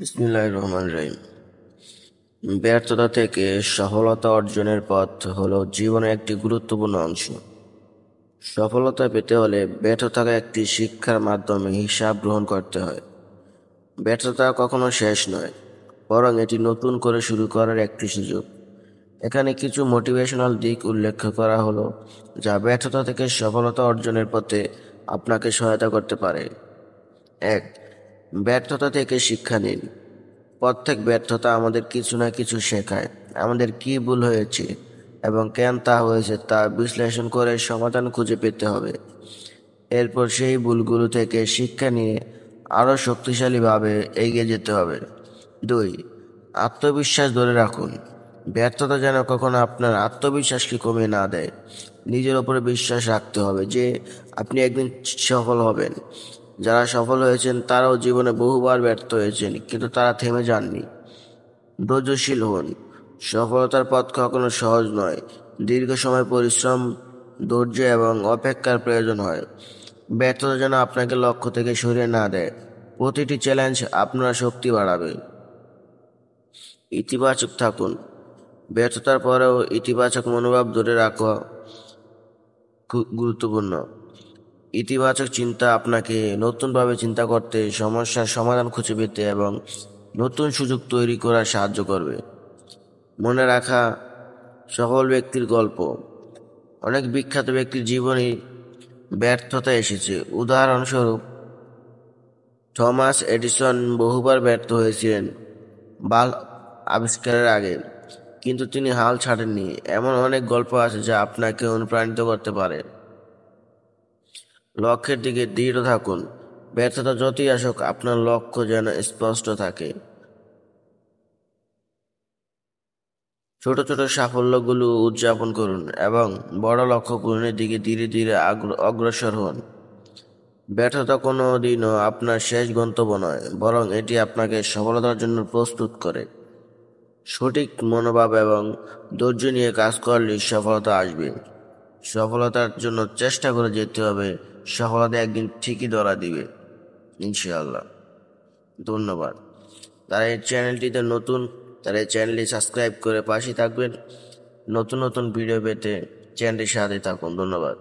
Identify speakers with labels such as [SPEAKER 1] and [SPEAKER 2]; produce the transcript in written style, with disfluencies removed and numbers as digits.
[SPEAKER 1] বিসমিল্লাহির রহমানির রহিম। ব্যর্থতা থেকে সফলতা অর্জনের পথ হলো জীবনের একটি গুরুত্বপূর্ণ অংশ। সফলতা পেতে হলে ব্যর্থতাকে একটি শিক্ষার মাধ্যমে হিসাব গ্রহণ করতে হয়। ব্যর্থতা কখনো শেষ নয়, বরং এটি নতুন করে শুরু করার একটি সুযোগ। এখানে কিছু মোটিভেশনাল দিক উল্লেখ করা হলো, যা ব্যর্থতা থেকে সফলতা অর্জনের পথে আপনাকে সহায়তা করতে পারে। 1. ব্যর্থতা থেকে শিক্ষা নিন। প্রত্যেক ব্যর্থতা আমাদের কিছু না কিছু শেখায়। আমাদের কি ভুল হয়েছে এবং কেন তা হয়েছে তা বিশ্লেষণ করে সমাধান খুঁজে পেতে হবে। এরপর সেই ভুলগুলো থেকে শিক্ষা নিয়ে আরও শক্তিশালীভাবে এগিয়ে যেতে হবে। 2. আত্মবিশ্বাস ধরে রাখুন। ব্যর্থতা যেন কখনো আপনার আত্মবিশ্বাসকে কমিয়ে না দেয়। নিজের উপরে বিশ্বাস রাখতে হবে যে আপনি একদিন সফল হবেন। যারা সফল হয়েছেন তারাও জীবনে বহুবার ব্যর্থ হয়েছেন, কিন্তু তারা থেমে যাননি। ধৈর্যশীল হন। সফলতার পথ কখনো সহজ নয়। দীর্ঘ সময় পরিশ্রম, ধৈর্য এবং অপেক্ষার প্রয়োজন হয়। ব্যর্থতা যেন আপনাকে লক্ষ্য থেকে সরিয়ে না দেয়। প্রতিটি চ্যালেঞ্জ আপনার শক্তি বাড়াবে। ইতিবাচক থাকুন। ব্যর্থতার পরেও ইতিবাচক মনোভাব ধরে রাখা খুব গুরুত্বপূর্ণ। ইতিবাচক চিন্তা আপনাকে নতুনভাবে চিন্তা করতে, সমস্যার সমাধান খুঁজে পেতে এবং নতুন সুযোগ তৈরি করার সাহায্য করবে। মনে রাখা সফল ব্যক্তির গল্প। অনেক বিখ্যাত ব্যক্তির জীবনে ব্যর্থতা এসেছে। উদাহরণস্বরূপ, থমাস এডিসন বহুবার ব্যর্থ হয়েছিলেন বাল্ব আবিষ্কারের আগে, কিন্তু তিনি হাল ছাড়েননি। এমন অনেক গল্প আছে যা আপনাকে অনুপ্রাণিত করতে পারে। লক্ষ্যের দিকে দৃঢ় থাকুন। ব্যর্থতা যতই আসুক, আপনার লক্ষ্য যেন স্পষ্ট থাকে। ছোট ছোট সাফল্যগুলো উদযাপন করুন এবং বড় লক্ষ্য পূরণের দিকে ধীরে ধীরে অগ্রসর হন। ব্যর্থতা কোনো দিনও আপনার শেষ গন্তব্য নয়, বরং এটি আপনাকে সফলতার জন্য প্রস্তুত করে। সঠিক মনোভাব এবং ধৈর্য নিয়ে কাজ করলে সফলতা আসবে। সফলতার জন্য চেষ্টা করে যেতে হবে। সফলতা একদিন ঠিকই ধরা দিবে, ইনশাআল্লাহ। ধন্যবাদ। তারা এই চ্যানেলটিতে নতুন, তারা এই চ্যানেলটি সাবস্ক্রাইব করে পাশে থাকবেন। নতুন নতুন ভিডিও পেতে চ্যানেলটির সাথে থাকুন। ধন্যবাদ।